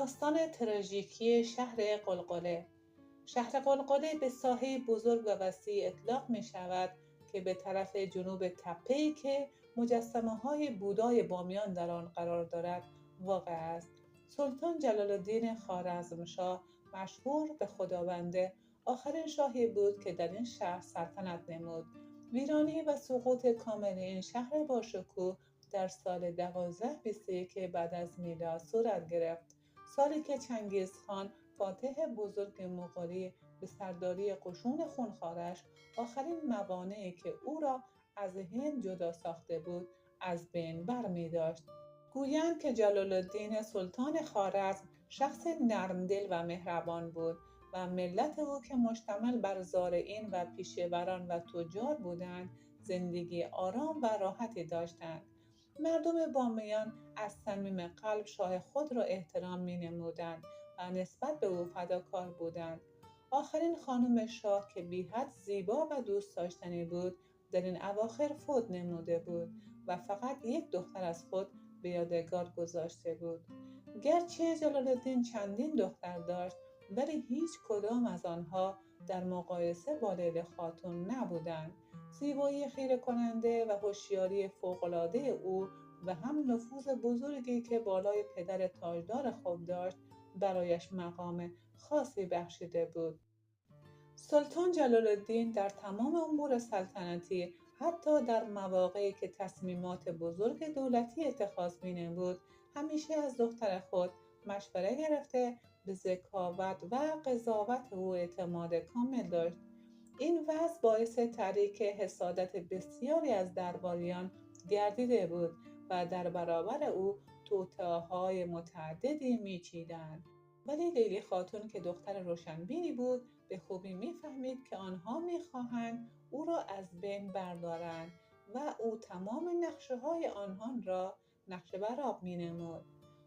داستان تراژیکی شهر غلغله. شهر غلغله به ساحه بزرگ و وسیع اطلاق می شود که به طرف جنوب تپه‌ای که مجسمه‌های بودای بامیان در آن قرار دارد واقع است. سلطان جلال الدین خوارزمشاه مشهور به خداونده آخرین شاهی بود که در این شهر سلطنت نمود. ویرانی و سقوط کامل این شهر باشکوه در سال 1221 بعد از میلاد صورت گرفت، سالی که چنگیزخان فاتح بزرگ مغولی به سرداری قشون خونخوارش آخرین موانعی که او را از هند جدا ساخته بود از بین برمی‌داشت. گویند که جلال الدین سلطان خوارزم شخص نرمدل و مهربان بود و ملت او که مشتمل بر زارعین و پیشه‌وران و تجار بودند زندگی آرام و راحتی داشتند. مردم بامیان از صمیم قلب شاه خود را احترام می‌نمودند و نسبت به او فداکار بودند. آخرین خانم شاه که بی‌حد زیبا و دوست داشتنی بود در این اواخر فوت نموده بود و فقط یک دختر از خود به یادگار گذاشته بود. گرچه جلال الدین چندین دختر داشت ولی هیچ کدام از آنها در مقایسه با لیلی خاتون نبودند. زیبایی خیره کننده و هوشیاری فوق‌العاده او و هم نفوذ بزرگی که بالای پدر تاجدار خود داشت برایش مقام خاصی بخشیده بود. سلطان جلال الدین در تمام امور سلطنتی، حتی در مواقعی که تصمیمات بزرگ دولتی اتخاذ می‌نمود، همیشه از دختر خود مشوره گرفته به ذکاوت و قضاوت او اعتماد کامل داشت. این وضع باعث تحریک حسادت بسیاری از درباریان گردیده بود و در برابر او توطئه‌های متعددی می‌چیدند. ولی لیلی خاتون که دختر روشنبینی بود به خوبی می‌فهمید که آنها می‌خواهند او را از بین بردارند و او تمام نقشه‌های آنها را نقشه بر آب می‌نمود.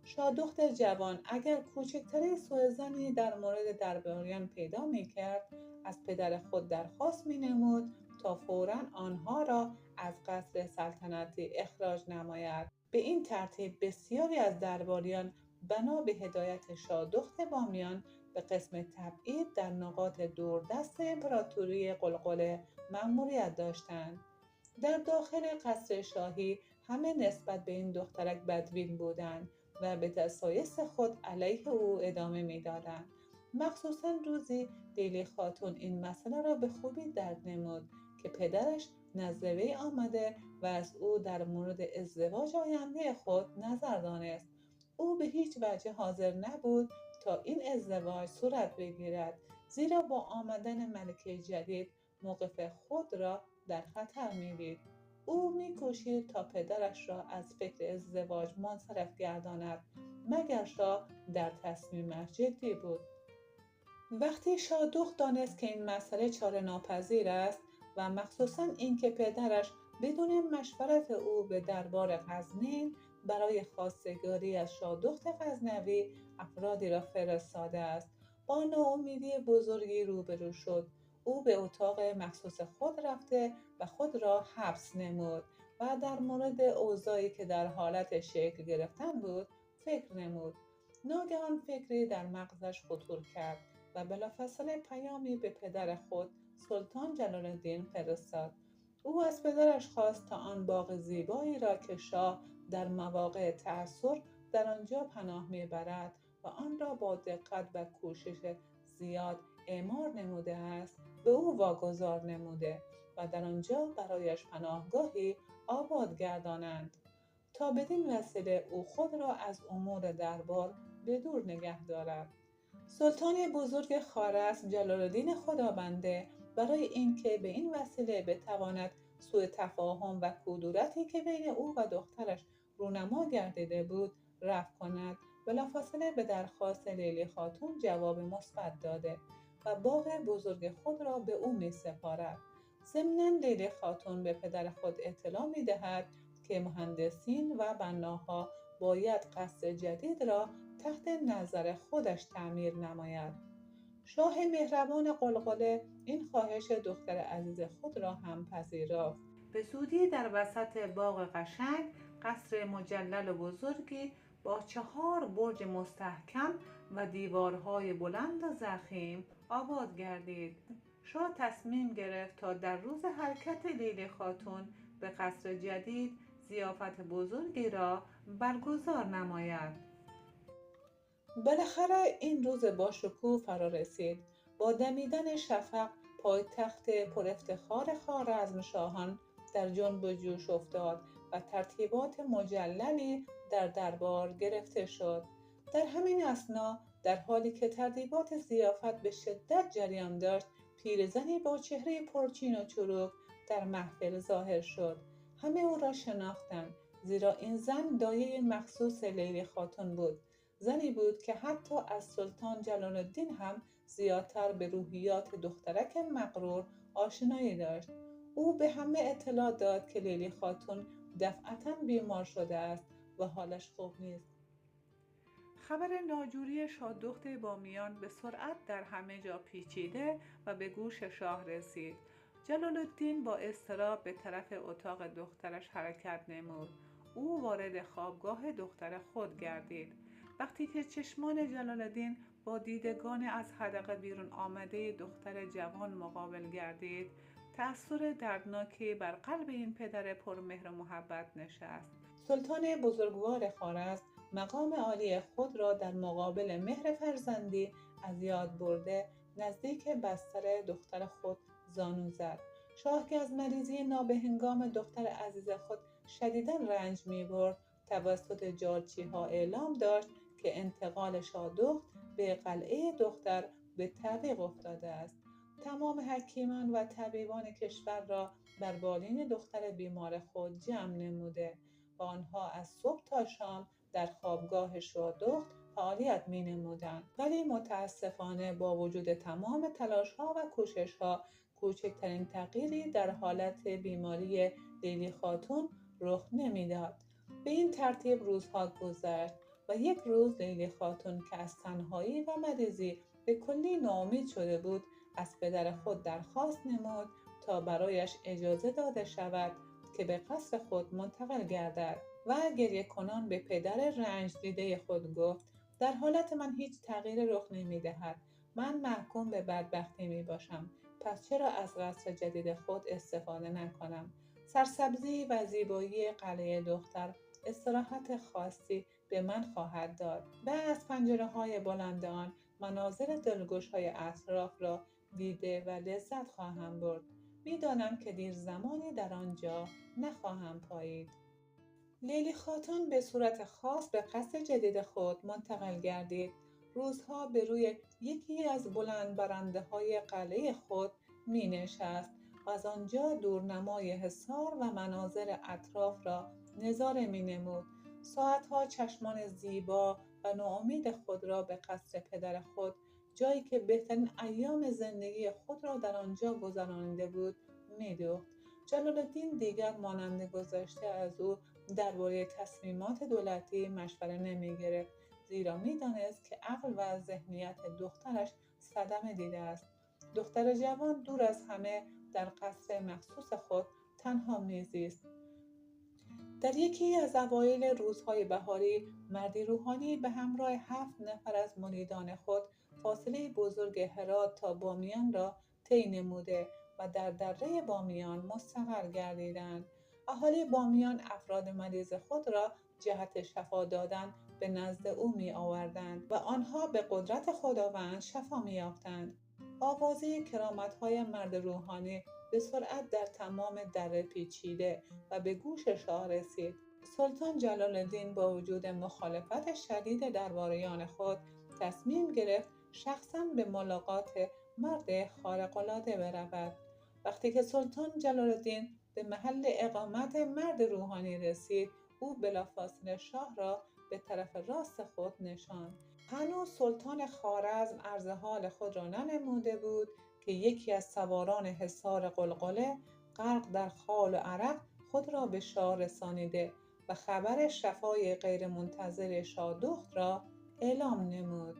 شاهدختر جوان اگر کوچکترین سوءظنی در مورد درباریان پیدا می‌کرد از پدر خود درخواست می‌نمود تا فوراً آنها را از قصر سلطنتی اخراج نماید. به این ترتیب بسیاری از درباریان بنا به هدایت شاهدخت بامیان به قسم تبعید در نقاط دوردست امپراتوری غلغله مأموریت داشتند. در داخل قصر شاهی همه نسبت به این دخترک بدبین بودند و به دسایس خود علیه او ادامه می‌دادند. مخصوصاً روزی لیلی خاتون این مسئله را به خوبی درک نمود که پدرش نزد وی آمده و از او در مورد ازدواج آینده خود نظر دانست. او به هیچ وجه حاضر نبود تا این ازدواج صورت بگیرد، زیرا با آمدن ملکه جدید موقف خود را در خطر می‌دید. او می‌کوشید تا پدرش را از فکر ازدواج منصرف گرداند، مگر شاه در تصمیمش جدی بود. وقتی شاهدخت دانست که این مسئله چاره ناپذیر است و مخصوصاً اینکه پدرش بدون مشورت او به دربار غزنین برای خواستگاری از شاهدخت غزنوی افرادی را فرستاده است، با ناامیدی بزرگی روبرو شد. او به اتاق مخصوص خود رفته و خود را حبس نمود و در مورد اوضاعی که در حالت شکل گرفتن بود فکر نمود. ناگهان فکری در مغزش خطور کرد و بلافاصله پیامی به پدر خود سلطان جلال الدین فرستاد. او از پدرش خواست تا آن باغ زیبایی را که شاه در مواقع تعثر در آنجا پناه میبرد و آن را با دقت و کوشش زیاد اعمار نموده است به او واگذار نموده و در آنجا برایش پناهگاهی آباد گردانند تا بدین وسیله او خود را از امور دربار به دور نگه دارد. سلطان بزرگ خوارزم جلال الدین خدابنده برای اینکه به این وسیله بتواند سوء تفاهم و کدورتی که بین او و دخترش رونما گردیده بود رفع کند، بلافاصله به درخواست لیلی خاتون جواب مثبت داده و باغ بزرگ خود را به او می‌سپارد. ضمناً لیلی خاتون به پدر خود اطلاع می‌دهد که مهندسین و بناها باید قصر جدید را تحت نظر خودش تعمیر نماید. شاه مهربان غلغله این خواهش دختر عزیز خود را هم پذیرفت. به زودی در وسط باغ قشنگ قصر مجلل و بزرگی با 4 برج مستحکم و دیوارهای بلند و ضخیم آباد گردید. شاه تصمیم گرفت تا در روز حرکت لیلی خاتون به قصر جدید ضیافت بزرگی را برگزار نماید. بالاخره این روز باشکوه فرا رسید. با دمیدن شفق پایتخت پر افتخار خوارزمشاهان در جنب و جوش افتاد و ترتیبات مجللی در دربار گرفته شد. در همین اثنا، در حالی که ترتیبات ضیافت به شدت جریان داشت، پیرزنی با چهره پرچین و چروک در محفل ظاهر شد. همه او را شناختند، زیرا این زن دایه مخصوص لیلی خاتون بود. زنی بود که حتی از سلطان جلال الدین هم زیادتر به روحیات دخترک مغرور آشنایی داشت. او به همه اطلاع داد که لیلی خاتون دفعتاً بیمار شده است و حالش خوب نیست. خبر ناجوری شادخت بامیان به سرعت در همه جا پیچیده و به گوش شاه رسید. جلال الدین با اضطراب به طرف اتاق دخترش حرکت نمود. او وارد خوابگاه دختر خود گردید. وقتی که چشمان جلال الدین با دیدگان از حدقه بیرون آمده دختر جوان مقابل گردید، تأثیر دردناکی بر قلب این پدر پرمهر و محبت نشست. سلطان بزرگوار خوارزم مقام عالی خود را در مقابل مهر فرزندی از یاد برده نزدیک بستر دختر خود زانو زد. شاه که از مریضی نابهنگام دختر عزیز خود شدیداً رنج می‌برد، توسط جارچی‌ها اعلام داشت که انتقال شادخت به قلعه دختر به تعویق افتاده است. تمام حکیمان و طبیبان کشور را بر بالین دختر بیمار خود جمع نموده و آنها از صبح تا شام در خوابگاه شادخت فعالیت می نمودند. ولی متاسفانه با وجود تمام تلاش‌ها و کوشش‌ها، کوچکترین تغییری در حالت بیماری لیلی خاتون رخ نمی‌داد. به این ترتیب روزها گذشت و یک روز لیلی خاتون که از تنهایی و مریضی به کلی ناامید شده بود، از پدر خود درخواست نمود تا برایش اجازه داده شود که به قصر خود منتقل گردد و گریه کنان به پدر رنج دیده خود گفت: در حالت من هیچ تغییر رخ نمی‌دهد. من محکوم به بدبختی میباشم. پس چرا از قصر جدید خود استفاده نکنم؟ سرسبزی و زیبایی قلعه دختر استراحت خاصی به من خواهد داد و از پنجره‌های بلند آن مناظر دلگشای اطراف را دیده و لذت خواهم برد. می‌دانم که دیر زمانی در آنجا نخواهم پایید. لیلی خاتون به صورت خاص به قصر جدید خود منتقل گردید. روزها به روی یکی از بلند برنده‌های قلعه خود می‌نشست و از آنجا دورنمای حصار و مناظر اطراف را نظاره می‌نمود. ساعتها چشمان زیبا و ناامید خود را به قصر پدر خود، جایی که بهترین ایام زندگی خود را در آنجا گذرانیده بود، می‌دوخت. جلال الدین دیگر مانند گذشته از او درباره تصمیمات دولتی مشوره نمی‌گرفت، زیرا می‌دانست که عقل و ذهنیت دخترش صدمه دیده است. دختر جوان دور از همه در قصر مخصوص خود تنها می‌زیست. در یکی از اوایل روزهای بهاری، مردی روحانی به همراه 7 نفر از مریدان خود فاصله بزرگ هرات تا بامیان را طی نموده و در دره بامیان مستقر گردیدند. اهالی بامیان افراد مریض خود را جهت شفا دادن به نزد او می آوردند و آنها به قدرت خداوند شفا می یافتند. آوازه کرامت‌های مرد روحانی به سرعت در تمام دره پیچیده و به گوش شاه رسید. سلطان جلال الدین با وجود مخالفت شدید درباریان خود تصمیم گرفت شخصاً به ملاقات مرد خارق‌العاده برود. وقتی که سلطان جلال الدین به محل اقامت مرد روحانی رسید، او بلافاصله شاه را به طرف راست خود نشاند. هنوز سلطان خوارزم عرض حال خود را ننموده بود که یکی از سواران حصار غلغله غرق در خال و عرق خود را به شاه رسانیده و خبر شفای غیرمنتظر شادخت را اعلام نمود.